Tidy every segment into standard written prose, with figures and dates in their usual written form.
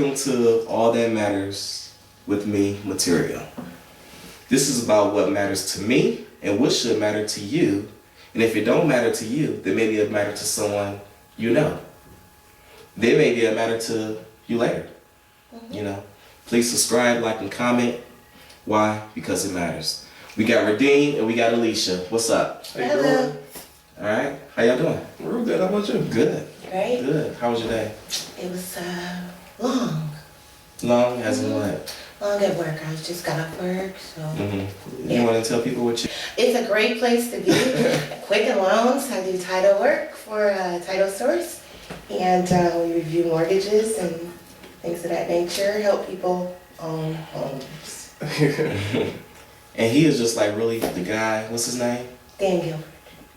Welcome to All That Matters with me, Matirio. This is about what matters to me and what should matter to you. And if it don't matter to you, then maybe it'll matter to someone you know. Then maybe it'll matter to you later. You know. Please subscribe, like, and comment. Why? Because it matters. We got Redeem and we got Alicia. What's up? How you doing? All right. How y'all doing? We're good. How about you? Good. Great. Good. How was your day? It was long. Long? As in what? Long at work. I just got off work, so. You want to tell people what you... It's a great place to be. Quicken loans. I do title work for Title Source. And we review mortgages and things of that nature. Help people own homes. And he is just like really the guy, what's his name? Dan Gilbert.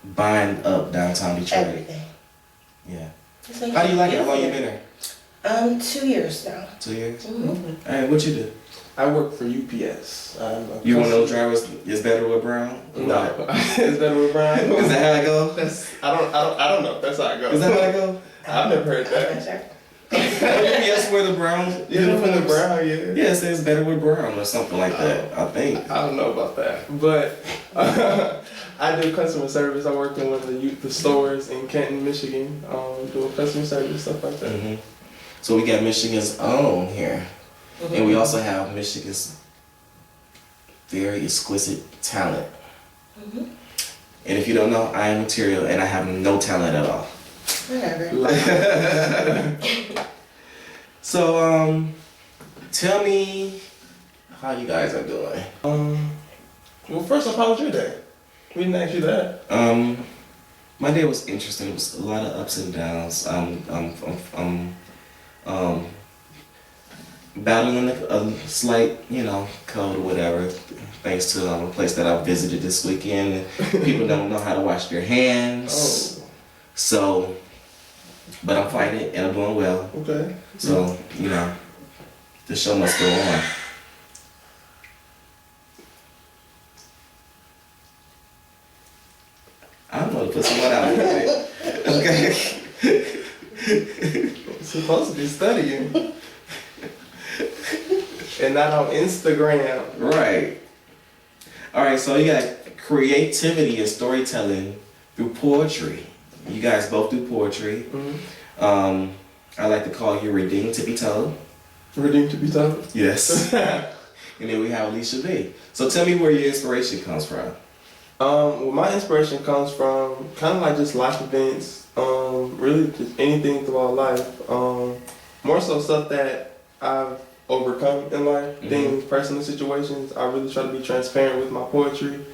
Buying up downtown Detroit. Everything. Yeah. How do you like it? How long you been there? 2 years now. 2 years? Mm-hmm. All right, what you do? I work for UPS. You one of those drivers is better with Brown? No. Is better with Brown? Is that how it goes? I don't know if that's how it goes. Is that how it goes? I've never heard that. Sure. Yes, with the Brown. Yeah, with the Brown, yeah. Yeah, it says better with Brown or something like that, I think. I don't know about that, but I do customer service. I work in one of the stores in Canton, Michigan, doing customer service, stuff like that. Mm-hmm. So we got Michigan's own here. Mm-hmm. And we also have Michigan's very exquisite talent. Mm-hmm. And if you don't know, I am Matirio and I have no talent at all. Whatever. So, tell me how you guys are doing. Well, first off, how was your day? We didn't ask you that. My day was interesting. It was a lot of ups and downs. Battling a slight, cold or whatever, thanks to a place that I visited this weekend. And people don't know how to wash their hands. Oh. So, but I'm fighting it and I'm doing well. Okay. So, the show must go on. I don't know to put someone out with it. Okay. You're supposed to be studying. And not on Instagram. Right. All right, so you got creativity and storytelling through poetry. You guys both do poetry. Mm-hmm. I like to call you Redeemed to be told. Redeemed to be told? Yes. And then we have Alicia B. So tell me where your inspiration comes from. Well, my inspiration comes from kind of like just life events, really just anything throughout life. More so stuff that I've overcome in life, things, personal situations. I really try to be transparent with my poetry,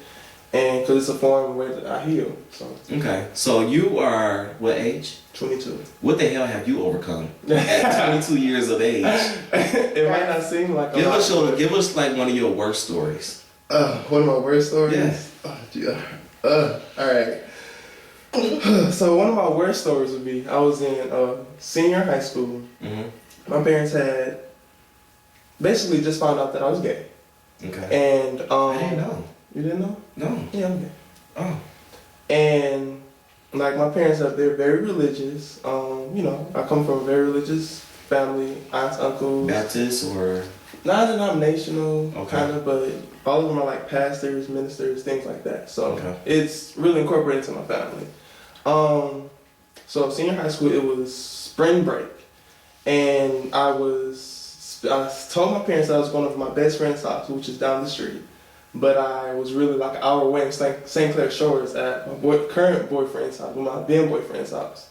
and because it's a form of way that I heal. So. Okay, so you are what age? 22. What the hell have you overcome at 22 years of age? It might not seem like give us like one of your worst stories. One of my worst stories? Yeah. Alright. So one of my worst stories would be, I was in senior high school. Mm-hmm. My parents had basically just found out that I was gay. Okay. And I didn't know. You didn't know? No. Yeah, I'm gay. Oh. And like my parents they're very religious. I come from a very religious family, aunts, uncles. Baptist or? Non-denominational, okay. kind of, but all of them are like pastors, ministers, things like that. So It's really incorporated into my family. So senior high school, it was spring break, and I told my parents that I was going over my best friend's house, which is down the street, but I was really like an hour away in St. Clair Shores at my current boyfriend's house, my then boyfriend's house,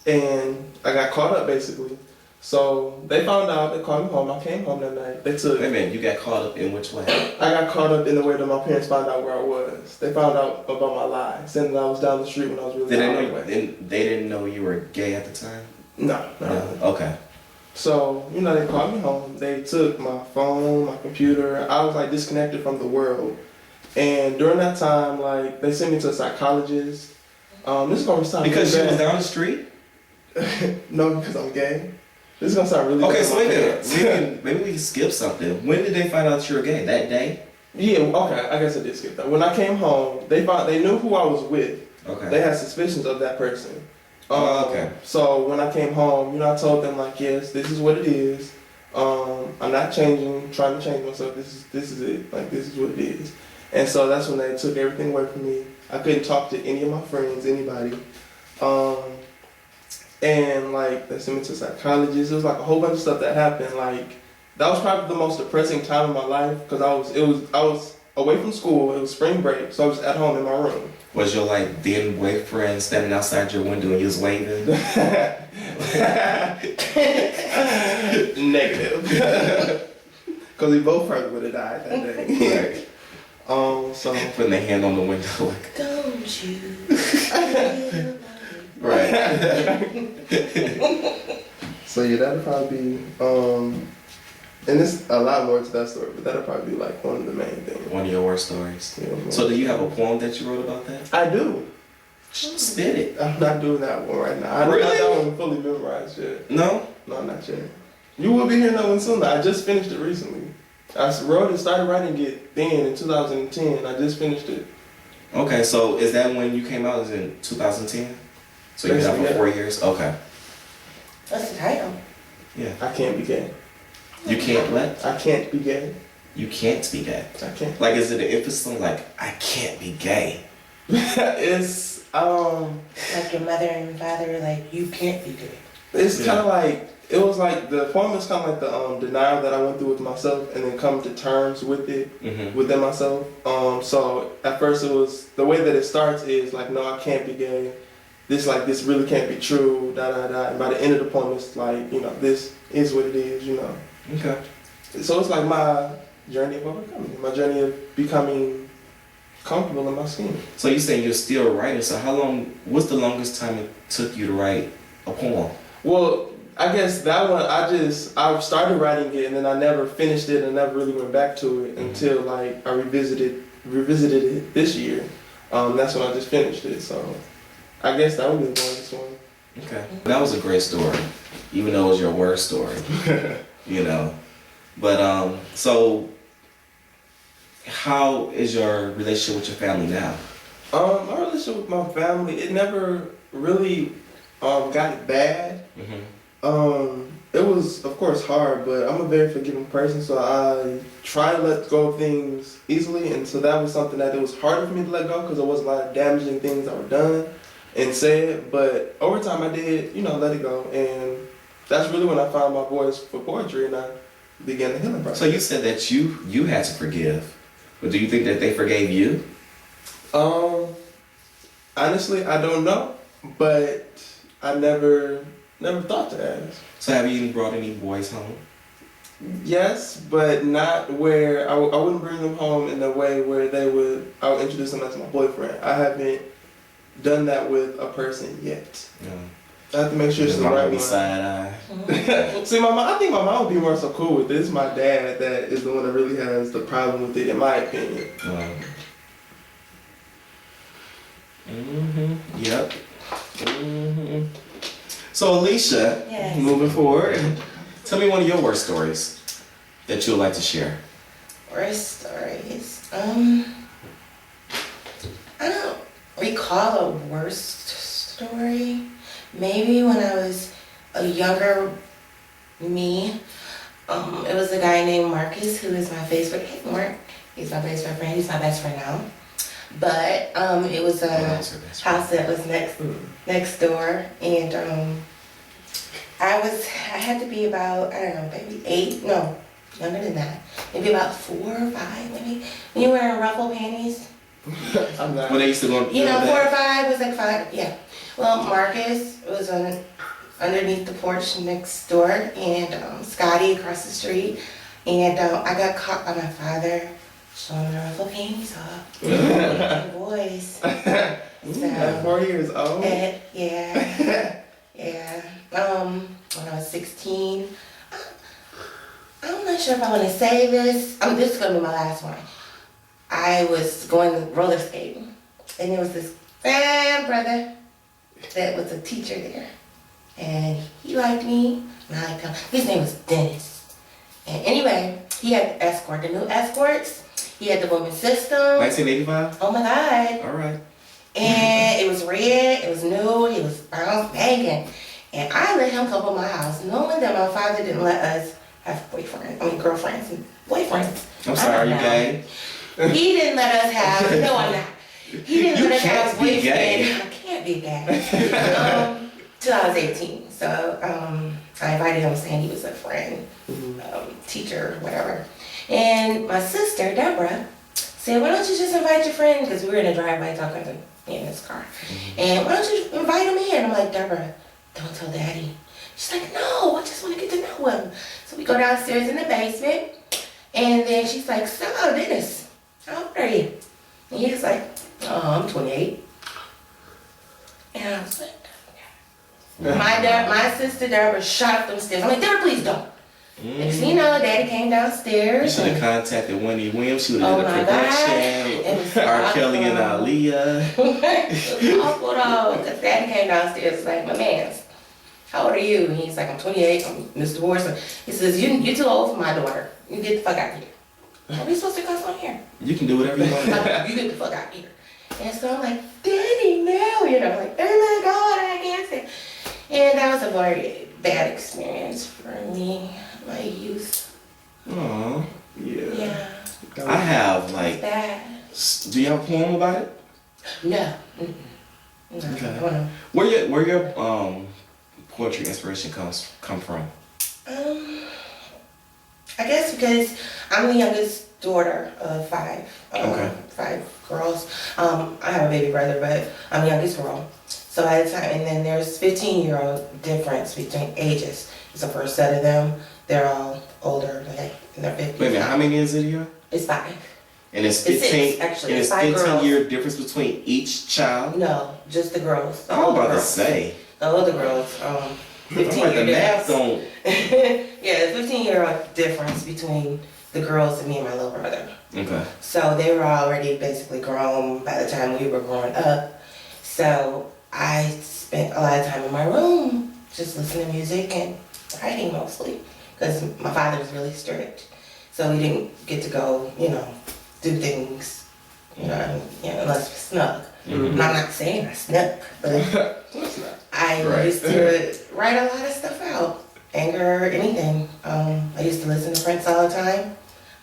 and I got caught up basically. So they found out, they called me home, I came home that night, they took... Wait a minute, you got caught up in which way? I got caught up in the way that my parents found out where I was. They found out about my lie, saying that I was down the street when I was really They didn't know you were gay at the time? No. Okay. So, they called me home, they took my phone, my computer, I was like disconnected from the world. And during that time, like, they sent me to a psychologist. This is going to sound because really she was bad. down the street? No, because I'm gay. This is gonna sound really okay. bad. So maybe we can skip something. When did they find out you were gay? That day? Yeah. Okay. I guess I did skip that. When I came home, they knew who I was with. Okay. They had suspicions of that person, Okay. So when I came home, you know, I told them like, yes, this is what it is. I'm not trying to change myself. This is it. Like, this is what it is. And so that's when they took everything away from me. I couldn't talk to any of my friends, anybody. And like they sent me to psychologists. It was like a whole bunch of stuff that happened. Like that was probably the most depressing time of my life because I was away from school. It was spring break, so I was at home in my room. Was your like then boyfriend standing outside your window and you was waving? Negative. Because we both probably would have died that day. So Putting their hand on the window like, Don't you? right. So yeah, that'd probably be and there's a lot more to that story, but that'd probably be like one of the main things. One of your worst stories. Yeah, So do you have a poem that you wrote about that? I do. Spit it. I'm not doing that one right now. I don't have that one fully memorized yet. No? No, not yet. You will be hearing that one soon. I just finished it recently. I wrote it, started writing it then in 2010. I just finished it. Okay, so is that when you came out? Is it in 2010? So you've been out for Yeah. 4 years? Okay. What's the title? Yeah. I can't be gay. You can't what? I can't be gay. You can't be gay. I can't. Like, is it an emphasis on like, I can't be gay? It's Like your mother and father were like, you can't be good. it's Yeah. kind of like it was like the poem is kind of like the denial that I went through with myself, and then come to terms with it Mm-hmm. within myself. So at first it was the way that it starts is like, no, I can't be gay. This really can't be true. Da da da. And by the end of the poem, it's like, you know, this is what it is. You know. Okay. So it's like my journey of overcoming, my journey of becoming comfortable in my skin. So you saying you're still writing, so what's the longest time it took you to write a poem? Well, I guess that one, I started writing it and then I never finished it and never really went back to it until like I revisited it this year. That's when I just finished it. So I guess that would be the longest one. Okay. That was a great story, even though it was your worst story, you know. But, so how is your relationship with your family now? My relationship with my family, it never really got bad. Mm-hmm. It was, of course, hard, but I'm a very forgiving person, so I try to let go of things easily, and so that was something that it was harder for me to let go because there was a lot of damaging things that were done and said, but over time I did, you know, let it go, and that's really when I found my voice for poetry, and I began the healing process. So you said that you had to forgive, but do you think that they forgave you? Honestly, I don't know, but I never thought to ask. So have you even brought any boys home? Yes, but not where I wouldn't bring them home in a way where I would introduce them as my boyfriend. I haven't done that with a person yet. No. I have to make sure it's the Mama right be one. side eye. See, I think my mom would be more so cool with this. My dad that is the one that really has the problem with it, in my opinion. Yep. So Alicia, Yes. moving forward, tell me one of your worst stories that you would like to share. Worst stories. I don't recall a worst story. Maybe when I was a younger me, it was a guy named Marcus who is my Facebook. Hey, Mark. He's my Facebook friend. He's my best friend now. But it was a house that was next door, and I had to be about, I don't know, maybe 8, no, younger than that, maybe about 4 or 5, maybe. When you wearing ruffle panties, I'm not. When they used to go, you know, 4 or 5 was like 5, yeah. Well, Marcus was underneath the porch next door, and Scotty across the street, and I got caught by my father showing the ruffle panties off. The boys. At 4 years old. Yeah. When I was 16, I'm not sure if I want to say this. This is going to be my last one. I was going roller skating, and there was this brother that was a teacher there, and he liked me, and I liked him. His name was Dennis. And anyway, he had the new escorts. He had the women's system. 1985? Oh my God. All right. And it was red, it was new, he was brown banging. And I let him come to my house, knowing that my father didn't let us have girlfriends and boyfriends. I'm sorry, you gay? He didn't let us have, no, I'm not. He didn't let us have a be gay. boyfriend. I can't be gay. Till I was 18. So I invited him saying he was a friend, teacher, whatever. And my sister, Deborah, said, why don't you just invite your friend? Because we were in a driveway talking to me in his car. And why don't you invite him in? I'm like, Deborah, don't tell Daddy. She's like, no, I just want to get to know him. So we go downstairs in the basement. And then she's like, so, Dennis, how old are you? And he's like, oh, I'm 28. And I was like, my sister Deborah shot up them stairs. I'm like, Deborah, please don't. Next thing you know, Daddy came downstairs. You should have contacted Wendy Williams. She would have did a production. R. Kelly and Alicia. It was awful though, because Daddy came downstairs like, my man's, how old are you? And he's like, I'm 28, I'm Mr. Horson. He says, you're too old for my daughter. You get the fuck out of here. Are we supposed to cuss on here? You can do whatever you want. You get the fuck out of here. And so I'm like, Daddy, no, like, oh my God, I can't say. And that was a very bad experience for me, my youth. Aww. Yeah. I have like. Bad. Do you have a poem about it? No. No. Okay. Where your poetry inspiration come from? I guess because I'm the youngest daughter of five. Okay. 5 girls. I have a baby brother, but I'm the youngest girl. So at the time, and then there's 15-year-old difference between ages. It's the first set of them. They're all older, like in their 50s. Wait a minute, how many is it here? It's 5. And it's 15. It's 6, actually. And it's 5 girls. 15-year difference between each child. No, just the girls. The I was older about to girls. say. The older girls. 15 Like year the math difference. don't. Yeah, the 15-year difference between the girls and me and my little brother. Okay. So they were already basically grown by the time we were growing up. So I spent a lot of time in my room just listening to music and writing mostly, because my father was really strict. So we didn't get to go, do things, unless we snuck. Mm-hmm. And I'm not saying I snuck, but I Right. used to write a lot of stuff out. Anger, anything. I used to listen to Prince all the time.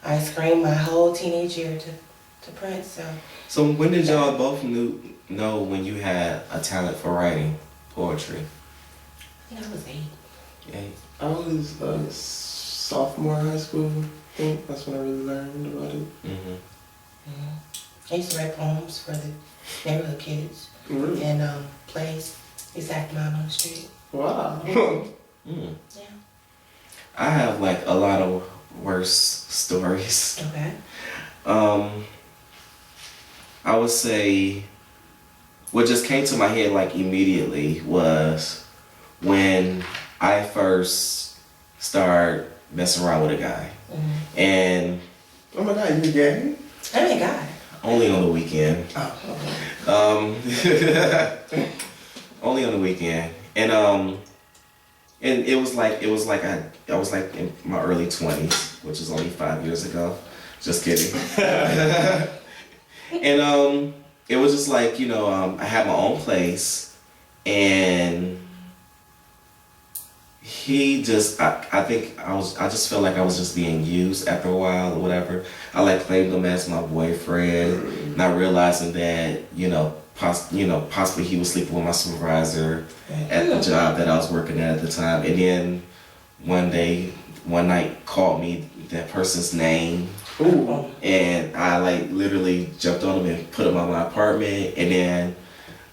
I screamed my whole teenage year to Prince. So when did y'all both know when you had a talent for writing poetry? I think I was 8. Yeah. I was sophomore in high school. I think that's when I really learned about it. Mm-hmm. I used to write poems for the neighborhood kids Really? and plays. Used to act them out on the street. Wow. Mm. Yeah. I have like a lot of worse stories. Okay. I would say what just came to my head like immediately was when I first started messing around with a guy. Mm-hmm. And Oh my God, you gay? Oh my God. only on the weekend. Oh, okay. Only on the weekend. And it was like I was like in my early 20s, which is only 5 years ago. Just kidding. And it was just like, I had my own place, and he just I think I just felt like I was just being used after a while or whatever. I like claimed him as my boyfriend, not realizing that, possibly he was sleeping with my supervisor at the job that I was working at the time. And then one night called me that person's name. Ooh. And I like literally jumped on him and put him on my apartment. And then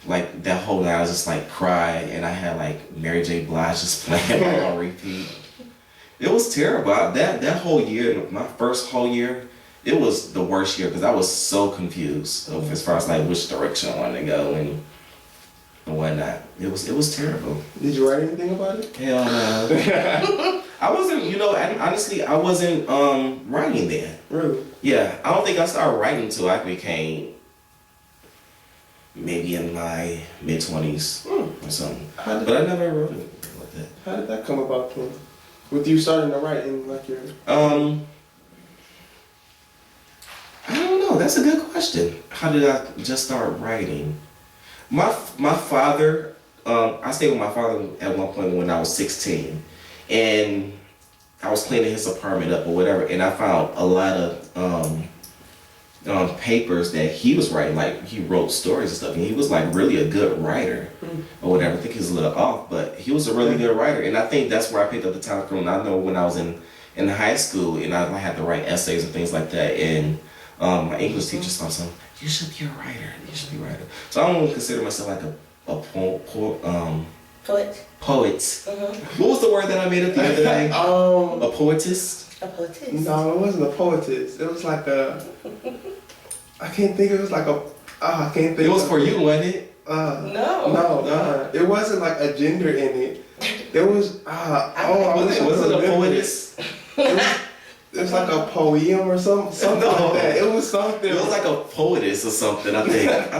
like that whole night I was just like crying, and I had like Mary J. Blige just playing on repeat. It was terrible. That whole year, my first whole year, it was the worst year because I was so confused as far as like which direction I wanted to go and whatnot. It was terrible. Did you write anything about it? Hell no. I wasn't, honestly, I wasn't writing then. Really? Yeah, I don't think I started writing until I became maybe in my mid-20s or something. But I never wrote it like that. How did that come about then? With you starting to write in like your... I don't know. That's a good question. How did I just start writing? My father, I stayed with my father at one point when I was 16, and I was cleaning his apartment up or whatever, and I found a lot of papers that he was writing. Like, he wrote stories and stuff, and he was like really a good writer or whatever. I think he was a little off, but he was a really good writer, and I think that's where I picked up the talent from. And I know when I was in high school, and I had to write essays and things like that, and my English teacher saw something. You should be a writer. You should be a writer. So I don't consider myself like a poet. What was the word that I made up the other day? A poetess. A poetess. No, it wasn't a poetess. It was like a. I can't think. It was like a. I can't think. It was for you, wasn't it? No. It wasn't like a gender in it. It was. Was it a poetess? It was like a poem or something like that. It was something. It was like a poetess or something. I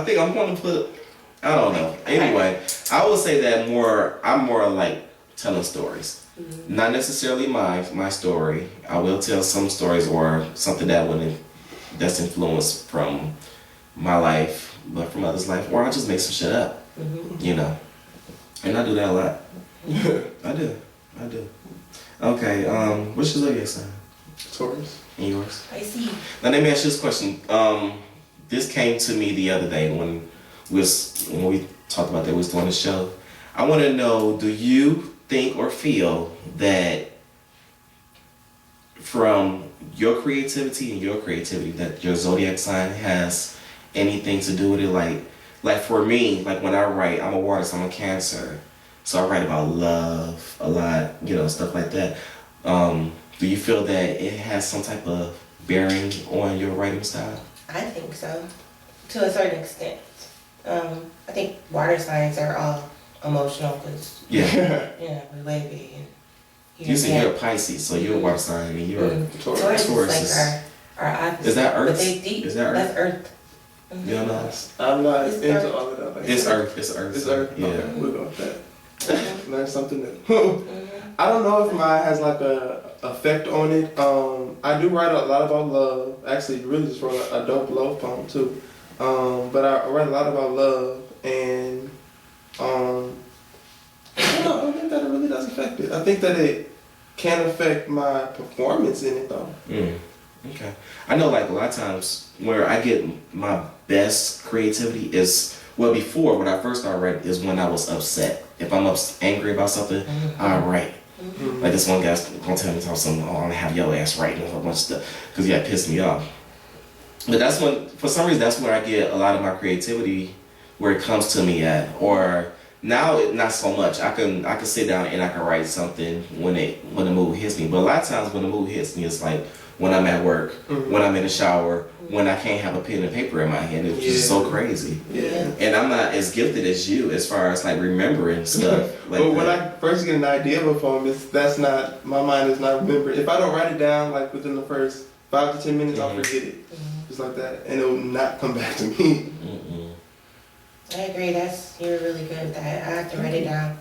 think I'm gonna put. I don't know. Anyway, I would say that I'm more like telling stories. Not necessarily my story. I will tell some stories or something that's influenced from my life, but from others' life, or I just make some shit up. You know, and I do that a lot. I do. Okay. What's your zodiac sign? Taurus. And yours? I see. Now let me ask you this question. This came to me the other day when we talked about that we was doing the show. I want to know, do you think or feel that from your creativity that your zodiac sign has anything to do with it? Like for me, like when I write, I'm a water, so I'm a Cancer, so I write about love a lot, stuff like that. Do you feel that it has some type of bearing on your writing style? I think so, to a certain extent. I think water signs are all emotional because we wavy and you say you're a Pisces, so you're a water sign, and you're a Taurus. Is like our opposite. Is that Earth? But they deep. Is that Earth? That's Earth. You don't know? I'm not It's into Earth. all of that. Like It's Earth. It's Earth. It's Earth. Yeah. Okay, we'll go with that. Learn something new. I don't know if mine has like a effect on it. I do write a lot about love. Actually, really just wrote a dope love poem too. But I write a lot about love, and I don't think that it really does affect it. I think that it can affect my performance in it though. Okay. I know like a lot of times where I get my best creativity is, well, before when I first started writing is when I was upset. If I'm angry about something, I write. Like this one guy's gonna tell me something, I'm gonna have your ass writing a whole bunch of stuff because he had pissed me off. But that's when, for some reason, that's where I get a lot of my creativity, where it comes to me at. Or now, not so much. I can sit down and I can write something when the mood hits me. But a lot of times when the mood hits me, it's like when I'm at work, when I'm in the shower, when I can't have a pen and paper in my hand. It's just so crazy. And I'm not as gifted as you as far as like remembering stuff. Like but when I first get an idea of a poem, my mind is not remembering. If I don't write it down like within the first 5 to 10 minutes, I'll forget it. Just like that, and it will not come back to me. I agree. You're really good at that. I have to write it down.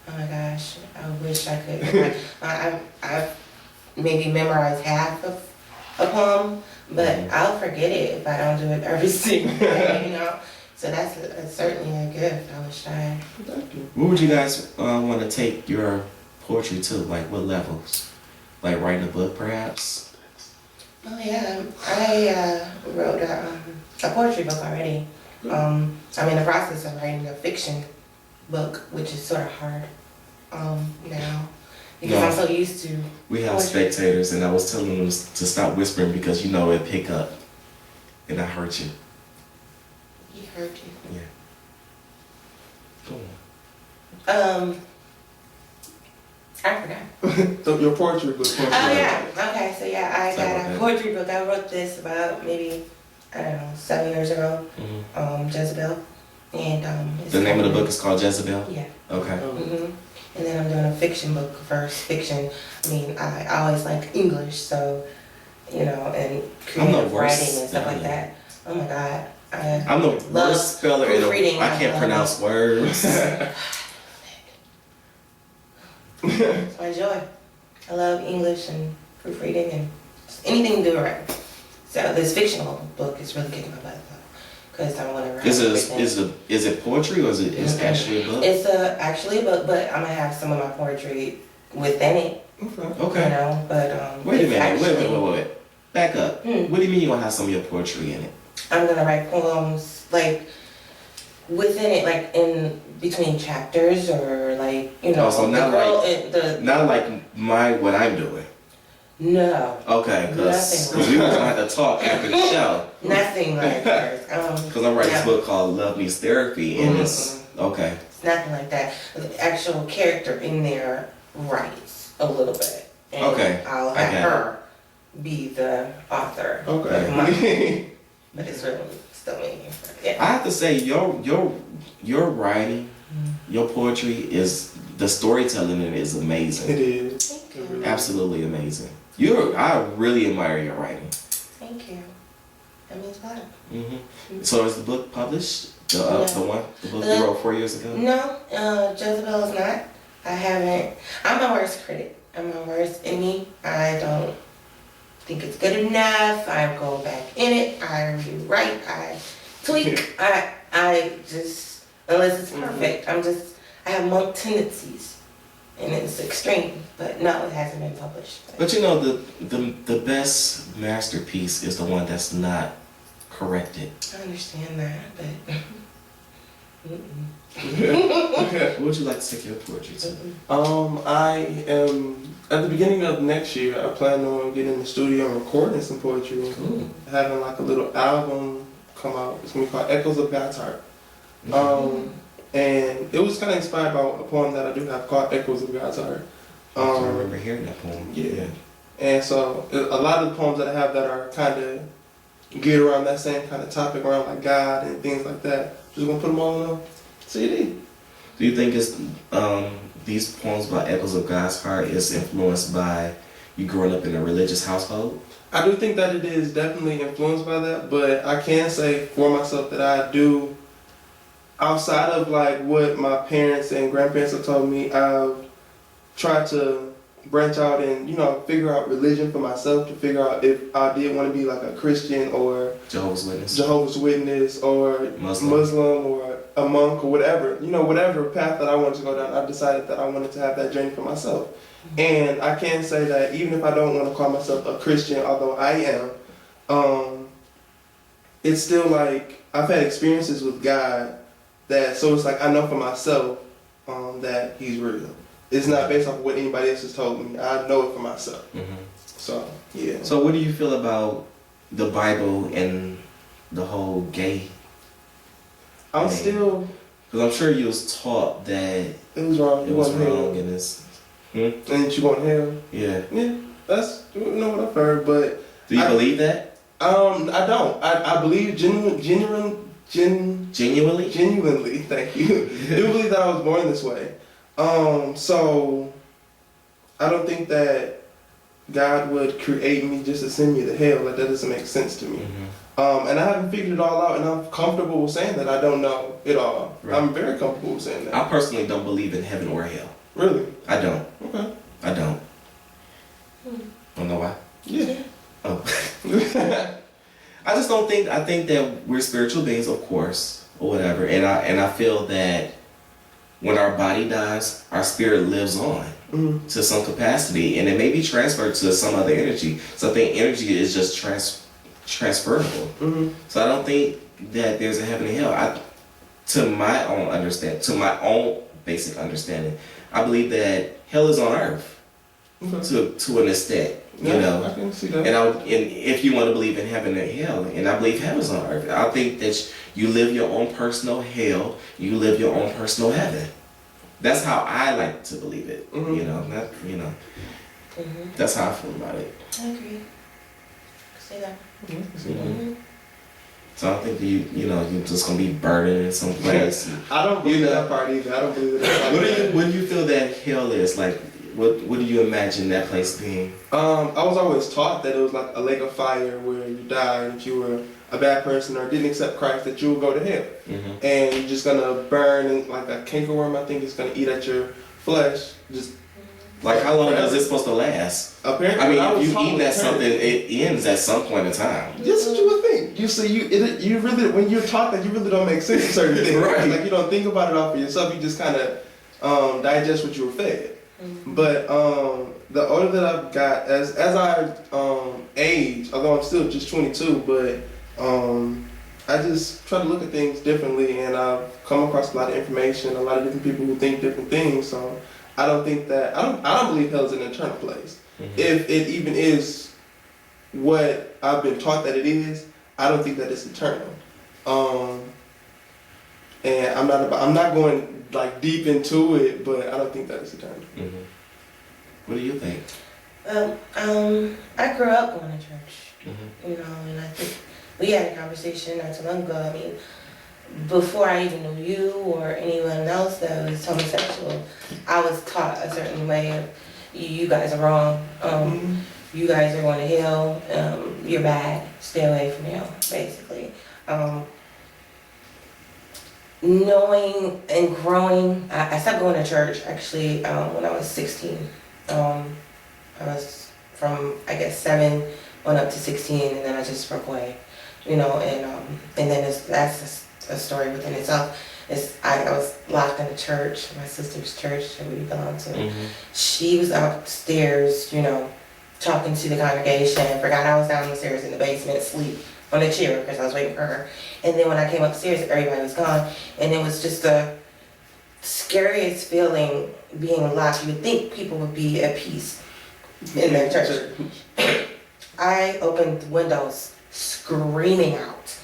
Oh my gosh, I wish I could. I've maybe memorized half of a poem, but I'll forget it if I don't do it every single day. So that's certainly a gift. I wish I had. Where would you guys want to take your poetry to? Like what levels? Like writing a book, perhaps? Oh yeah, I wrote a poetry book already. I'm in the process of writing a fiction book, which is sort of hard now because I'm so used to. We have poetry. spectators, and I was telling them to stop whispering because it pick up, and I hurt you. He heard you. Yeah. Go on. I forgot. So your poetry book. Oh yeah. Okay. So yeah, I got a poetry book. I wrote this about maybe 7 years ago. Jezebel, and The name of the book is called Jezebel. Yeah. Okay. And then I'm doing a fiction book first. Fiction. I mean, I always liked English, so and creative writing and stuff like that. Oh my God. I'm the worst speller. I can't pronounce words. It's my joy. I love English and proofreading and anything to do with writing. So this fictional book is really kicking my butt though, because I want to write Is everything. it poetry or is it actually a book? It's actually a book, but I'm gonna have some of my poetry within it. Okay. You know, but Wait a it's minute. actually, Wait. Back up. What do you mean you gonna have some of your poetry in it? I'm gonna write poems like within it, like in between chapters, or like, you know, Oh, so the not girl like- in the Not like what I'm doing. no, Okay, because Nothing like we were gonna have to talk after the show. nothing like hers. Because I'm writing this no. book called Love Needs Therapy, and it's okay. It's nothing like that. The actual character in there writes a little bit, and Okay, I'll I have got it. her be the author. Okay. But it's really still me. Yeah. I have to say, your writing, your poetry is the storytelling in it is amazing. It is. Thank you. Absolutely amazing. I really admire your writing. Thank you. That means a lot. So is the book published? The book you wrote 4 years ago? No, Jezebel is not. I haven't. I'm my worst critic. I'm my worst enemy. I don't think it's good enough. I go back in it. I rewrite. I tweak. I just, unless it's perfect, I have monk tendencies, and it's extreme. But no, it hasn't been published. But you know, the best masterpiece is the one that's not corrected. I understand that, but. What would you like to take your poetry to? I am at the beginning of next year. I plan on getting in the studio and recording some poetry, Cool. having like a little album come out. It's gonna be called Echoes of God's Heart. And it was kind of inspired by a poem that I do have called Echoes of God's Heart. I remember hearing that poem. Yeah. And so a lot of the poems that I have that are kind of geared around that same kind of topic, around like God and things like that. Just gonna put them all on a CD. Do you think it's these poems by Echoes of God's Heart is influenced by you growing up in a religious household? I do think that it is definitely influenced by that, but I can say for myself that I do, outside of like what my parents and grandparents have told me, I've tried to branch out and, you know, figure out religion for myself, to figure out if I did want to be like a Christian or Jehovah's Witness or Muslim or a monk or whatever, you know, whatever path that I wanted to go down. I've decided that I wanted to have that journey for myself. And I can say that even if I don't want to call myself a Christian, although I am, it's still like I've had experiences with God so it's like I know for myself that He's real. It's not based off of what anybody else has told me. I know it for myself. So, yeah. So what do you feel about the Bible and the whole gay I'm thing? still... Because I'm sure you was taught that it was wrong. it was wrong and it's... And you want hell? Yeah. Yeah, that's, you know, what I've heard, but... Do you believe that? I don't. I believe genuinely, thank you. I do believe that I was born this way. So I don't think that God would create me just to send me to hell. Like, that doesn't make sense to me. And I haven't figured it all out, and I'm comfortable with saying that I don't know it all. Right. I'm very comfortable with saying that. I personally don't believe in heaven or hell. Really? I don't. Okay. I don't. Don't know why? Yeah. Oh. I just don't think, I think that we're spiritual beings, of course, or whatever, and I feel that when our body dies, our spirit lives on to some capacity, and it may be transferred to some other energy. So I think energy is just transferable. So I don't think that there's a heaven and hell. To my own basic understanding, I believe that hell is on earth to an extent. Yeah, You know, I can see that. and if you want to believe in heaven and hell, and I believe heaven's on earth, I think that you live your own personal hell, you live your own personal heaven. That's how I like to believe it. You know, that's how I feel about it. I agree. Say that. So I don't think you're just gonna be burning in some place. I don't believe that part either. I don't believe that. What do you feel that hell is like? What do you imagine that place being? I was always taught that it was like a lake of fire where you died, if you were a bad person or didn't accept Christ, that you would go to hell. And you're just gonna burn, and like a cankerworm, I think, is gonna eat at your flesh, just Like, how long is it supposed to last? Apparently, I mean, when if was you taught eat at something, eternity. it ends at some point in time. That's what you would think. You really, when you're taught that, you really don't make sense of certain things. Right. Like, you don't think about it all for yourself. You just kind of digest what you were fed. But the older that I've got, as I age, although I'm still just 22, but I just try to look at things differently, and I've come across a lot of information, a lot of different people who think different things. So I don't think that I don't believe hell is an eternal place. If it even is what I've been taught that it is, I don't think that it's eternal. And I'm not going like deep into it, but I don't think that it's eternal. What do you think? I grew up going to church, you know, and I think we had a conversation not too long ago. I mean, before I even knew you or anyone else that was homosexual, I was taught a certain way of, you guys are wrong, you guys are going to hell, you're bad, stay away from hell, basically. Knowing and growing, I stopped going to church actually when I was 16. I was from, I guess, 7 on up to 16, and then I just broke away, you know, and then that's a story within itself. I was locked in a church, my sister's church that we belonged to. She was upstairs, you know, talking to the congregation. Forgot I was downstairs in the basement, asleep on a chair because I was waiting for her. And then when I came upstairs, everybody was gone, and it was just the scariest feeling being locked. You would think people would be at peace in their church. I opened the windows, screaming out,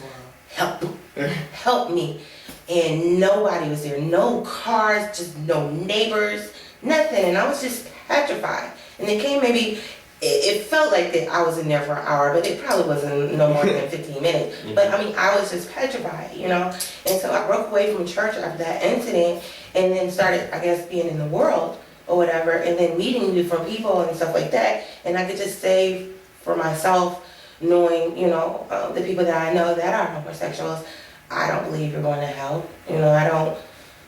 help me. And nobody was there, no cars, just no neighbors, nothing. And I was just petrified. And it came maybe, it felt like that I was in there for an hour, but it probably wasn't no more than 15 minutes. But I mean, I was just petrified, you know? And so I broke away from church after that incident, and then started, I guess, being in the world or whatever, and then meeting different people and stuff like that. And I could just say for myself, knowing, you know, the people that I know that are homosexuals, I don't believe you're going to hell. You know, I don't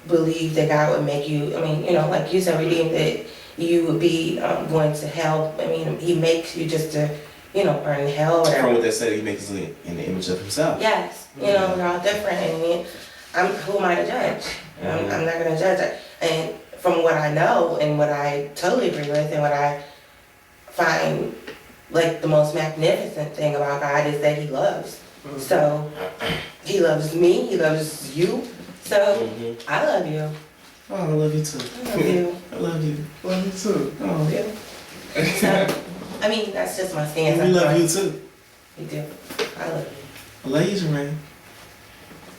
believe that God would make you, I mean, you know, like you said, redeemed, that you would be going to hell. I mean, he makes you just to, you know, burn in hell or whatever. From what they said, he makes us in the image of himself. Yes, you know, they're all different, and who am I to judge? I'm not going to judge it. And from what I know and what I totally agree with and what I find like the most magnificent thing about God is that he loves. So he loves me, he loves you. So I love you. Oh, I love you too. I love you. I love you. Love you too. Oh, Yeah. So, I mean, that's just my stance. we love you too. You do. I love you. I love you, Jermaine.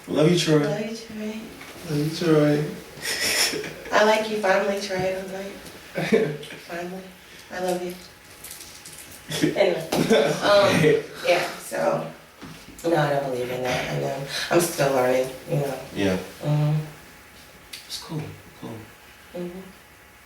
I love you, Troy. I love you, Trey. Love you, Troy. I like you finally, Trey. I'm like, finally. I love you. Anyway, yeah, so, no, I don't believe in that. I'm still learning, you know. Yeah.